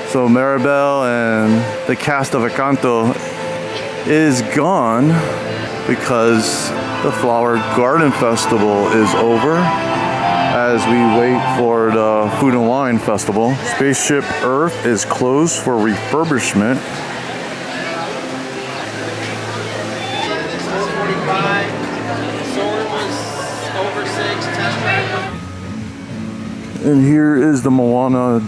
So Maribel and the cast of Encanto is gone because the Flower Garden Festival is over as we wait for the Food and Wine Festival. Spaceship Earth is closed for refurbishment. This was 45. Solar was over 6. Test drive. And here is the Moana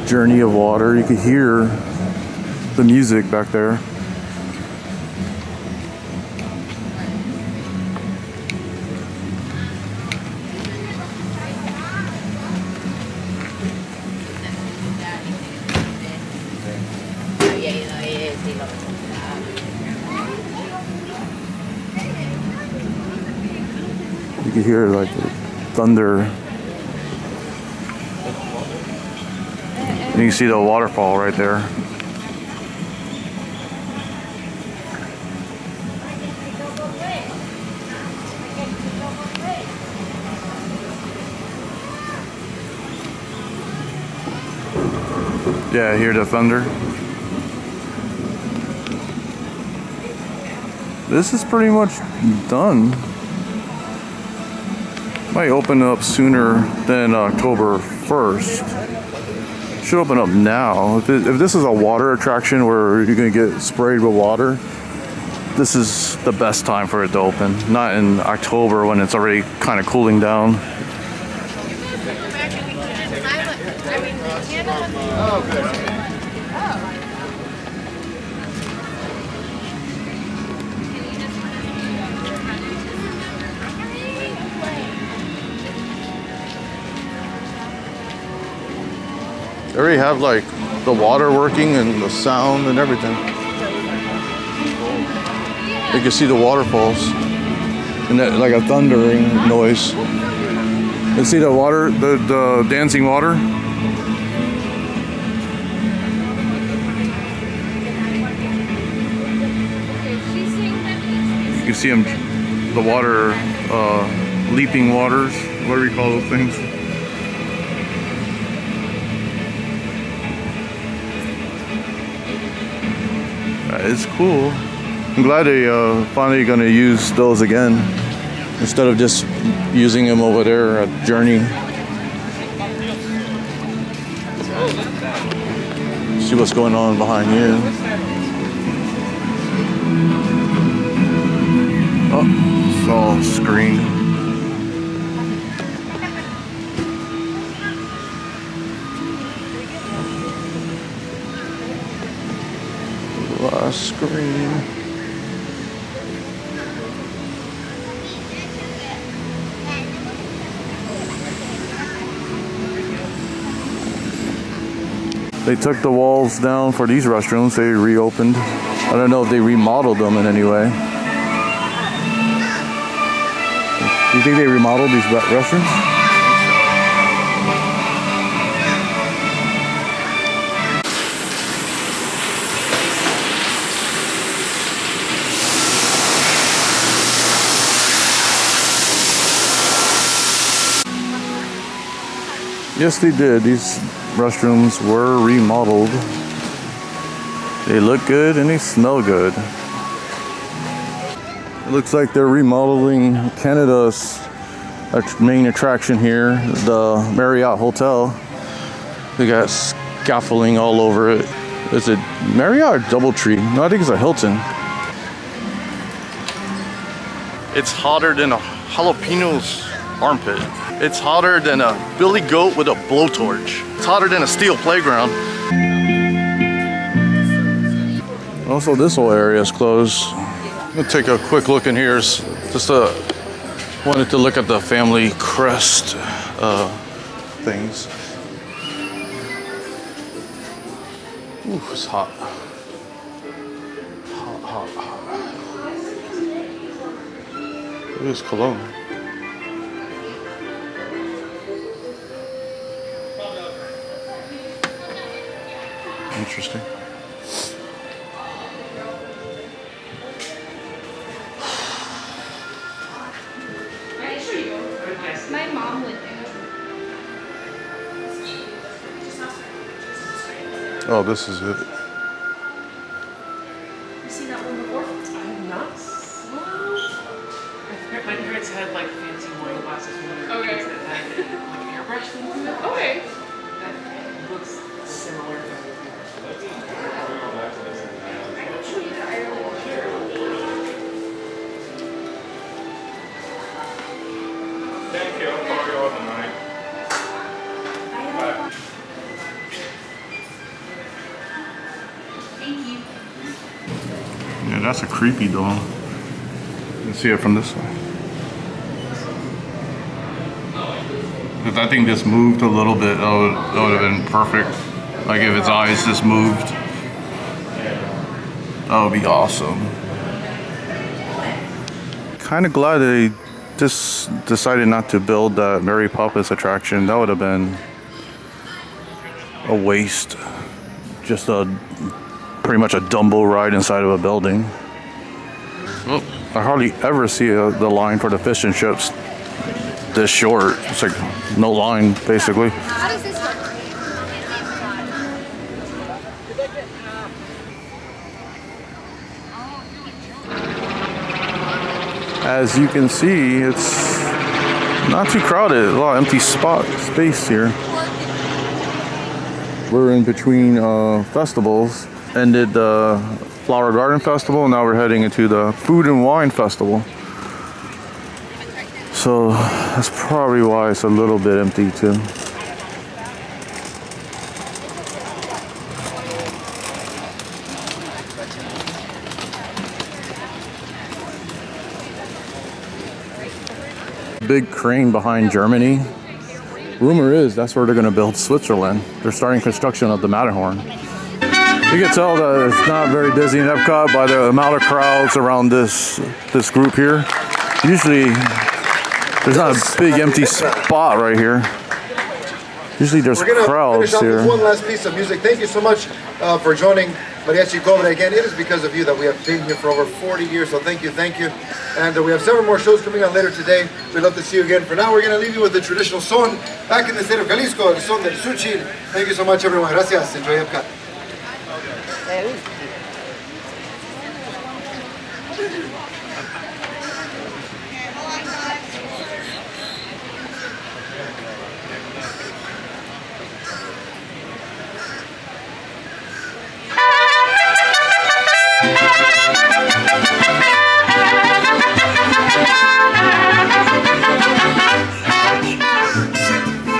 Journey of Water. You can hear the music back there. You can hear like the thunder. And you can see the waterfall right there. Yeah, hear the thunder. This is pretty much done. Might open up sooner than October 1st. Should open up now. If this is a water attraction where you're gonna get sprayed with water, this is the best time for it to open. Not in October when it's already kind of cooling down. They already have like the water working and the sound and everything. You can see the waterfalls and that, like a thundering noise. You see the water, the dancing water. You can see them, the water, leaping waters, whatever you call those things. It's cool. I'm glad they finally gonna use those again instead of just using them over there at Journey. See what's going on behind you. Oh, it's all screened. Screen. They took the walls down for these restrooms. They reopened. I don't know if they remodeled them in any way. Do you think they remodeled these restrooms? Yes, they did. These restrooms were remodeled. They look good and they smell good. It looks like they're remodeling Canada's main attraction here, the Marriott Hotel. They got scaffolding all over it. Is it Marriott or Doubletree? No, I think it's a Hilton. It's hotter than a jalapeno's armpit. It's hotter than a billy goat with a blowtorch. It's hotter than a steel playground. Also, this whole area is closed. I'm gonna take a quick look in here. Just wanted to look at the family crest things. Ooh, it's hot. Hot, hot, hot. It is cologne. Interesting. My mom went there. Oh, this is it. You seen that one before? I have not. My parents had like fancy wine glasses when they were kids that had like airbrush things in it. Okay. That looks similar. Thank you. I'll call you all tonight. Bye. Thank you. Yeah, that's a creepy doll. You can see it from this way. If that thing just moved a little bit, that would have been perfect. Like if its eyes just moved. That would be awesome. Kind of glad they just decided not to build that Mary Poppins attraction. That would have been a waste. Just pretty much a Dumbo ride inside of a building. Well, I hardly ever see the line for the fish and chips this short. It's like no line, basically. How does this work? As you can see, it's not too crowded. A lot of empty space here. We're in between festivals. Ended the Flower Garden Festival. Now we're heading into the Food and Wine Festival. So that's probably why it's a little bit empty too. Big crane behind Germany. Rumor is that's where they're going to build Switzerland. They're starting construction of the Matterhorn. You can tell that it's not very busy in Epcot by the amount of crowds around this group here. Usually there's not a big empty spot right here. Usually there's crowds finish here. With one last piece of music. Thank you so much for joining Mariachi Cobre again. It is because of you that we have been here for over 40 years, so thank you. And we have several more shows coming on later today. We'd love to see you again. For now, we're going to leave you with the traditional son back in the state of Jalisco, the son del Sushi. Thank you so much, everyone. Gracias. Enjoy Epcot.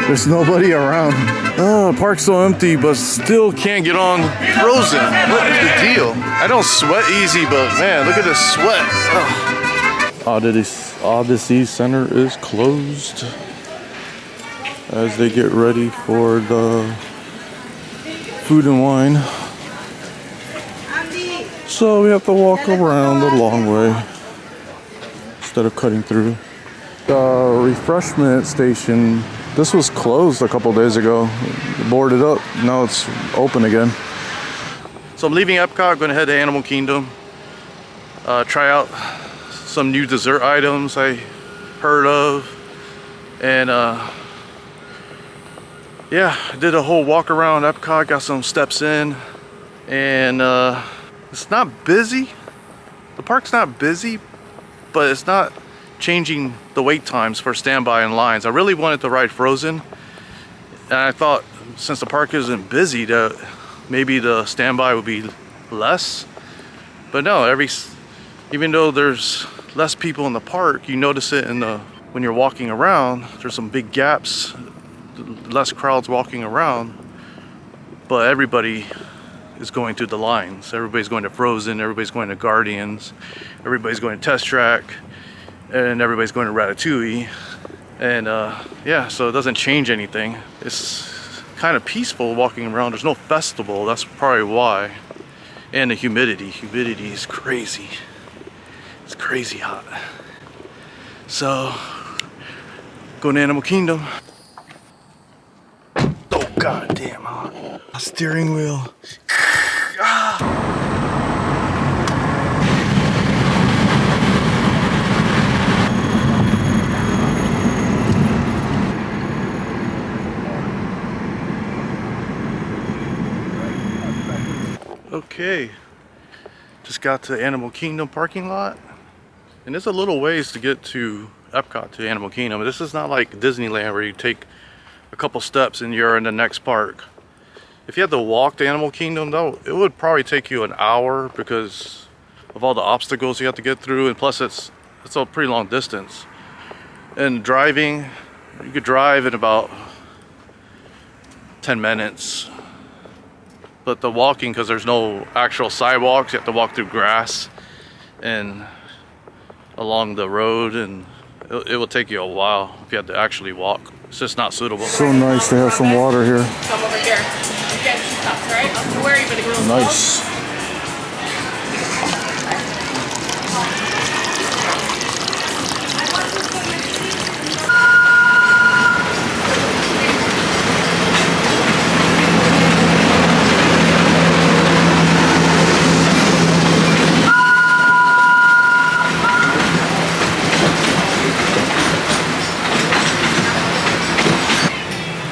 There's nobody around. Oh, the park's so empty, but still can't get on Frozen. What is the deal? I don't sweat easy, but man, look at this sweat. Odyssey Center is closed as they get ready for the Food and Wine. So we have to walk around the long way instead of cutting through. The refreshment station, this was closed a couple days ago, boarded up. Now it's open again. So I'm leaving Epcot, going to head to Animal Kingdom. Try out some new dessert items I heard of. And yeah, I did a whole walk around Epcot, got some steps in. And it's not busy. The park's not busy, but it's not changing the wait times for standby and lines. I really wanted to ride Frozen, and I thought since the park isn't busy that maybe the standby would be less, but no, even though there's less people in the park, you notice it when you're walking around. There's some big gaps, less crowds walking around, but everybody is going through the lines. Everybody's going to Frozen, everybody's going to Guardians, everybody's going to Test Track, and everybody's going to Ratatouille. And yeah, so it doesn't change anything. It's kind of peaceful walking around. There's no festival, that's probably why. And the humidity is crazy. It's crazy hot. So, going to Animal Kingdom. Oh, goddamn. A steering wheel. Okay, just got to Animal Kingdom parking lot, and it's a little ways to get to Epcot to Animal Kingdom. This is not like Disneyland where you take a couple steps and you're in the next park. If you had to walk to Animal Kingdom though, it would probably take you an hour because of all the obstacles you have to get through, and plus it's a pretty long distance. And driving, you could drive in about 10 minutes. But the walking, because there's no actual sidewalks, you have to walk through grass and along the road, and it will take you a while if you have to actually walk. It's just not suitable. So nice to have some water here. Come over here. Okay, stops, right? Where are you going to go? Nice.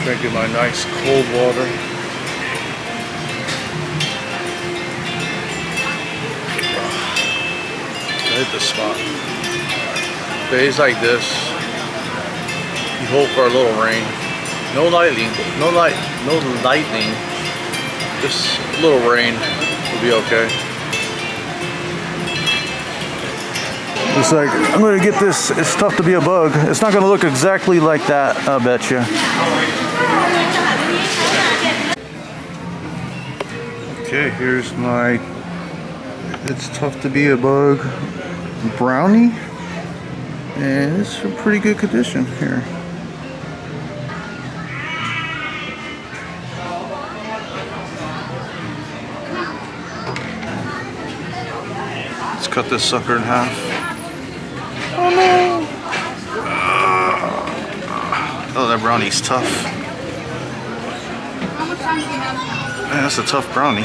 Drinking my nice cold water. I hit the spot. Days like this, you hope for a little rain. No lightning, no lightning. Just a little rain will be okay. It's like, I'm gonna get this. It's tough to be a bug. It's not gonna look exactly like that, I bet you. Okay, here's my It's Tough to Be a Bug Brownie, and it's in pretty good condition here. Let's cut this sucker in half. Oh no! Oh, that brownie's tough. Man, that's a tough brownie.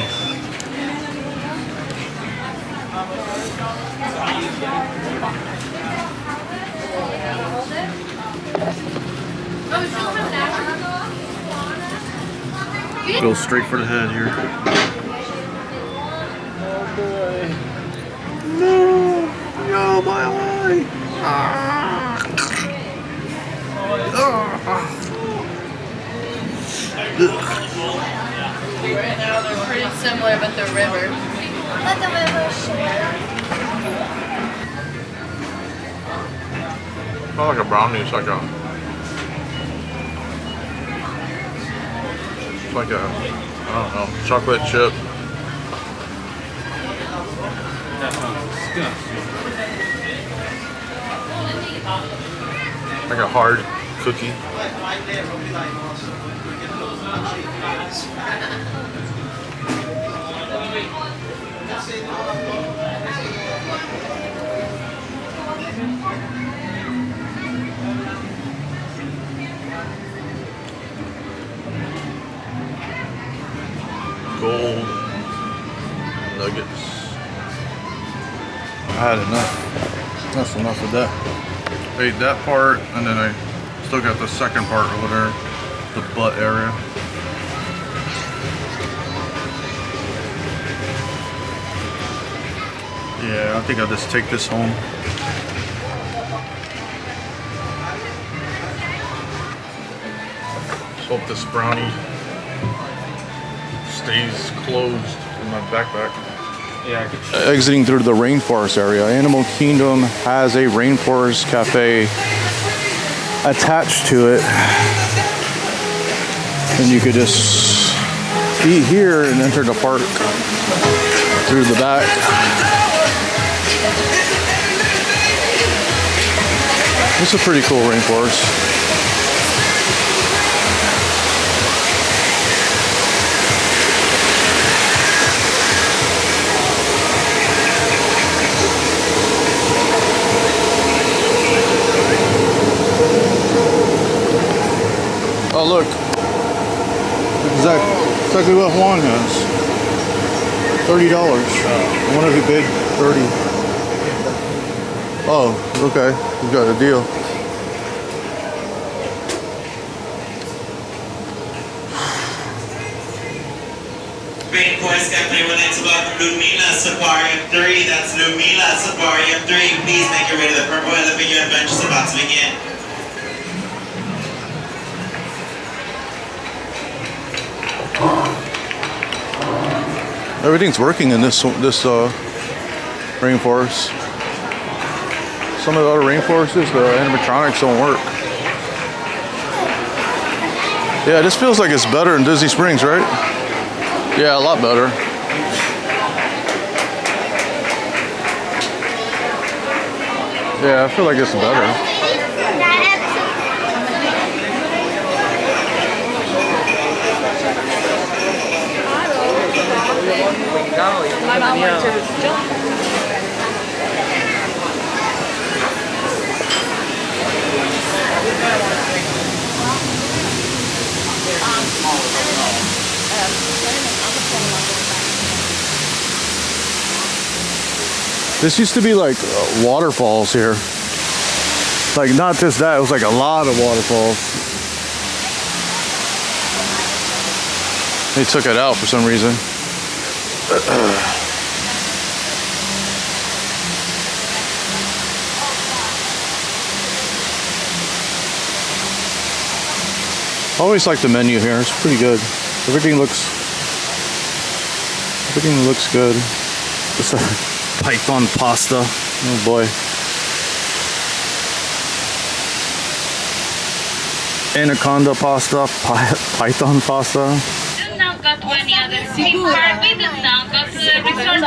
Go straight for the head here. Oh boy. No! No, my eye! Ah. Right now they're pretty similar, but the river. But the river share. Not like a brownie, it's like a I don't know, chocolate chip. Like a hard cookie. Gold nuggets. I had enough. That's enough of that. Ate that part, and then I still got the second part over there, the butt area. Yeah, I think I'll just take this home. Just hope this brownie stays closed in my backpack. Yeah, Exiting through the rainforest area. Animal Kingdom has a rainforest cafe attached to it, and you could just eat here and enter the park through the back. It's a pretty cool rainforest. look. Exactly what Juan has. $30. I wonder if he paid 30. Oh, okay. We got a deal. Rainforest Cafe would like to welcome Lumila Safari of 3. That's Lumila Safari of 3. Please make your way to the purple elevator. Your adventure is about to begin. Everything's working in this rainforest. Some of the other rainforests, the animatronics don't work. Yeah, this feels like it's better in Disney Springs, right? Yeah, a lot better. Yeah, I feel like it's better. My mom went to jump. This used to be like waterfalls here. Like not just that, it was like a lot of waterfalls. They took it out for some reason. I always like the menu here. It's pretty good. Everything looks good. It's a python pasta. Oh boy. Anaconda pasta, python pasta. Not got any other thing. We did not got the resort